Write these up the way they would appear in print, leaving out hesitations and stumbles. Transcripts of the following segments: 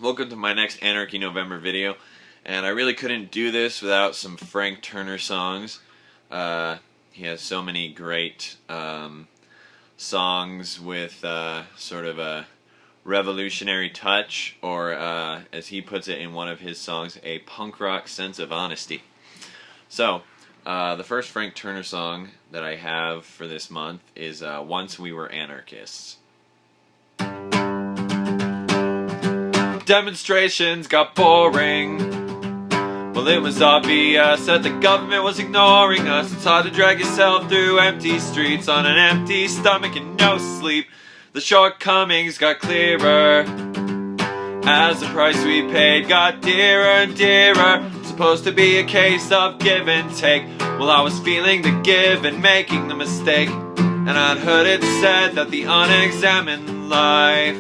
Welcome to my next Anarchy November video, and I really couldn't do this without some Frank Turner songs. He has so many great songs with sort of a revolutionary touch, or as he puts it in one of his songs, a punk rock sense of honesty. So, the first Frank Turner song that I have for this month is Once We Were Anarchists. Demonstrations got boring. Well, it was obvious that the government was ignoring us. It's hard to drag yourself through empty streets on an empty stomach and no sleep. The shortcomings got clearer as the price we paid got dearer and dearer. Supposed to be a case of give and take. Well, I was feeling the give and making the mistake, and I'd heard it said that the unexamined life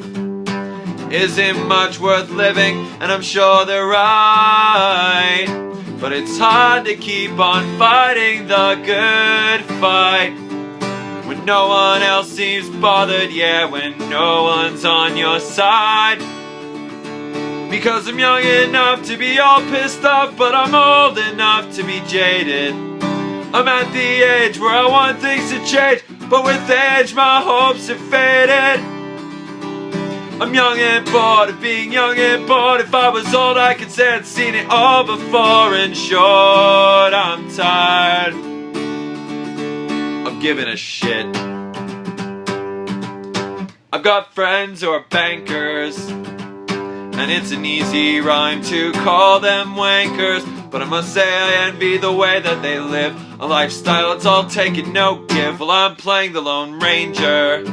isn't much worth living, and I'm sure they're right. But it's hard to keep on fighting the good fight when no one else seems bothered, yeah, when no one's on your side. Because I'm young enough to be all pissed off, but I'm old enough to be jaded. I'm at the age where I want things to change, but with age my hopes have faded. I'm young and bored of being young and bored. If I was old I could say I'd seen it all before. In short, I'm tired of giving a shit. I've got friends who are bankers, and it's an easy rhyme to call them wankers. But I must say I envy the way that they live, a lifestyle it's all take and no give. Well, I'm playing the Lone Ranger,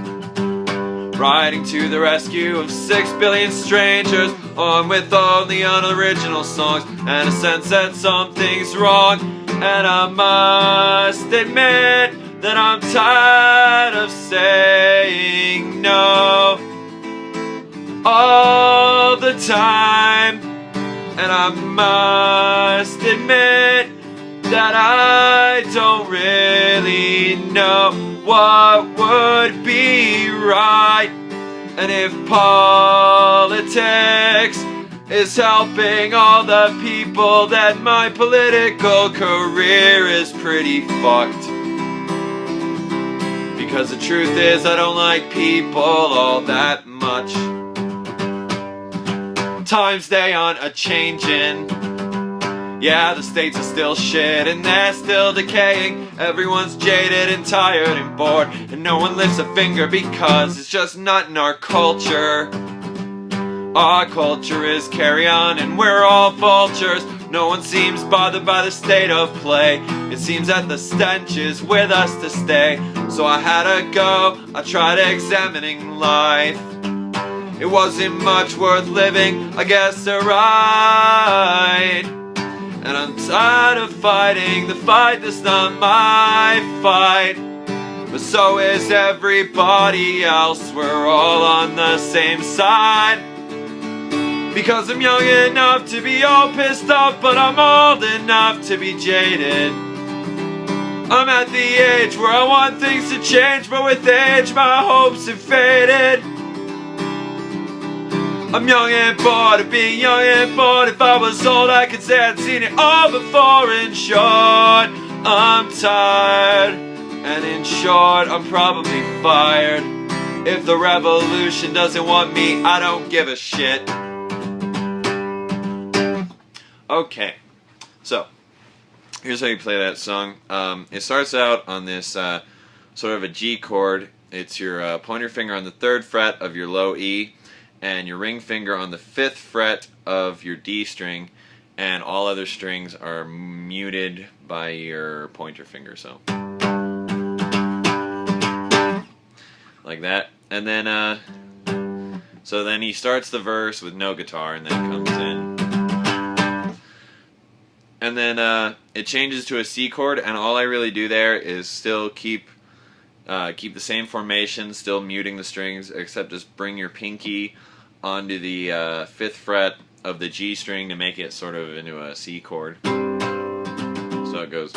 riding to the rescue of 6 billion strangers, on with only unoriginal songs and a sense that something's wrong. And I must admit that I'm tired of saying no all the time. And I must admit that I don't really know what would be right, and if politics is helping all the people, then my political career is pretty fucked. Because the truth is I don't like people all that much. Times they aren't a-changin'. Yeah, the states are still shit and they're still decaying. Everyone's jaded and tired and bored, and no one lifts a finger because it's just not in our culture. Our culture is carry on and we're all vultures. No one seems bothered by the state of play. It seems that the stench is with us to stay. So I had a go, I tried examining life. It wasn't much worth living, I guess they're right. And I'm tired of fighting the fight that's not my fight. But so is everybody else, we're all on the same side. Because I'm young enough to be all pissed off, but I'm old enough to be jaded. I'm at the age where I want things to change, but with age my hopes have faded. I'm young and bored of being young and bored. If I was old I could say I'd seen it all before. In short, I'm tired, and in short, I'm probably fired. If the revolution doesn't want me, I don't give a shit. Okay, so here's how you play that song. It starts out on this sort of a G chord. It's your pointer finger on the 3rd fret of your low E, and your ring finger on the 5th fret of your D string, and all other strings are muted by your pointer finger, so like that. And then so then he starts the verse with no guitar, and then it comes in, and then it changes to a C chord, and all I really do there is still keep the same formation, still muting the strings, except just bring your pinky onto the 5th fret of the G string to make it sort of into a C chord. So it goes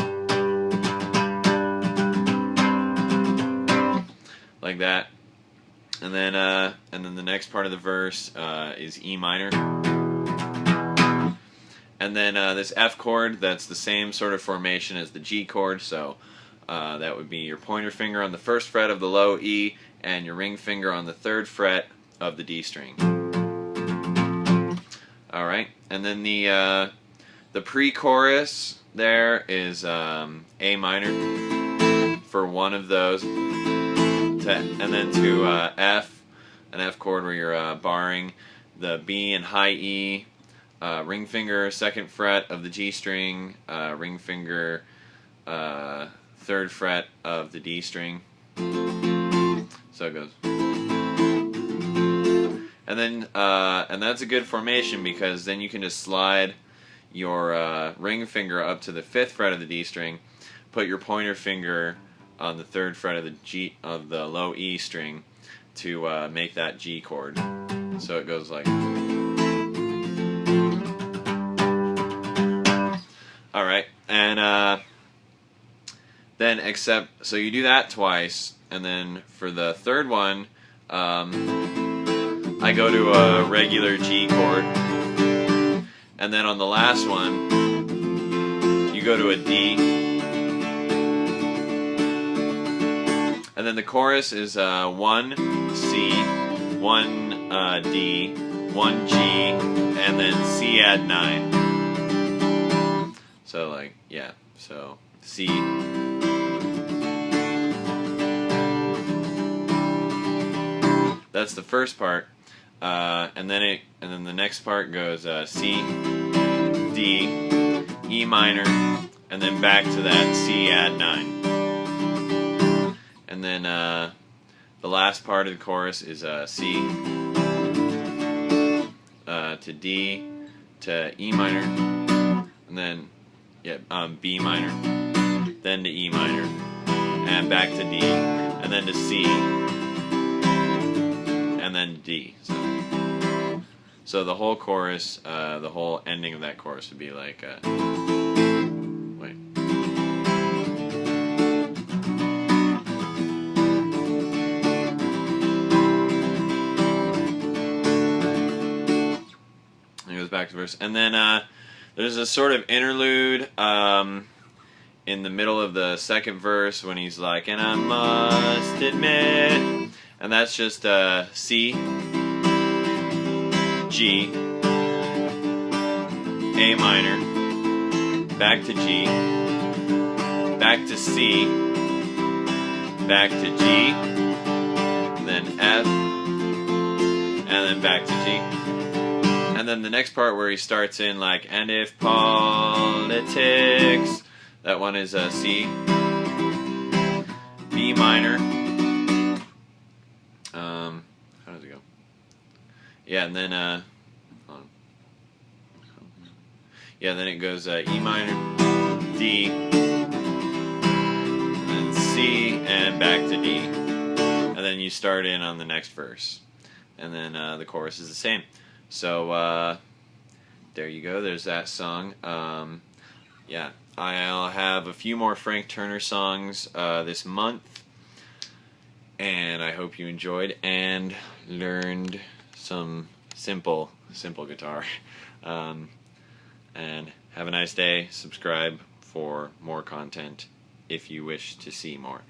like that. And then the next part of the verse is E minor. And then this F chord, that's the same sort of formation as the G chord, so that would be your pointer finger on the first fret of the low E and your ring finger on the third fret of the D string. Alright, and then the pre-chorus there is A minor for one of those, and then to F, an F chord where you're barring the B and high E, ring finger second fret of the G string, ring finger third fret of the D string. So it goes. And then and that's a good formation because then you can just slide your ring finger up to the fifth fret of the D string, put your pointer finger on the third fret of the low E string to make that G chord. So it goes like. Alright, and then so you do that twice, and then for the third one, I go to a regular G chord, and then on the last one, you go to a D, and then the chorus is 1 C, 1 D, 1 G, and then C add 9. So like, yeah, so C. That's the first part, and then the next part goes C, D, E minor, and then back to that C add 9. And then the last part of the chorus is C to D to E minor, and then B minor, then to E minor, and back to D, and then to C, and then D. So the whole chorus, the whole ending of that chorus would be like, wait. It goes back to verse, and then there's a sort of interlude in the middle of the second verse when he's like, and I must admit, and that's just C, G, A minor, back to G, back to C, back to G, then F, and then back to G. And then the next part where he starts in like, and if politics, that one is C, B minor, how does it go? Yeah, and then then it goes E minor, D, and then C, and back to D, and then you start in on the next verse, and then the chorus is the same. So there you go, there's that song. Yeah, I'll have a few more Frank Turner songs this month, and I hope you enjoyed and learned some simple guitar. And have a nice day. Subscribe for more content if you wish to see more.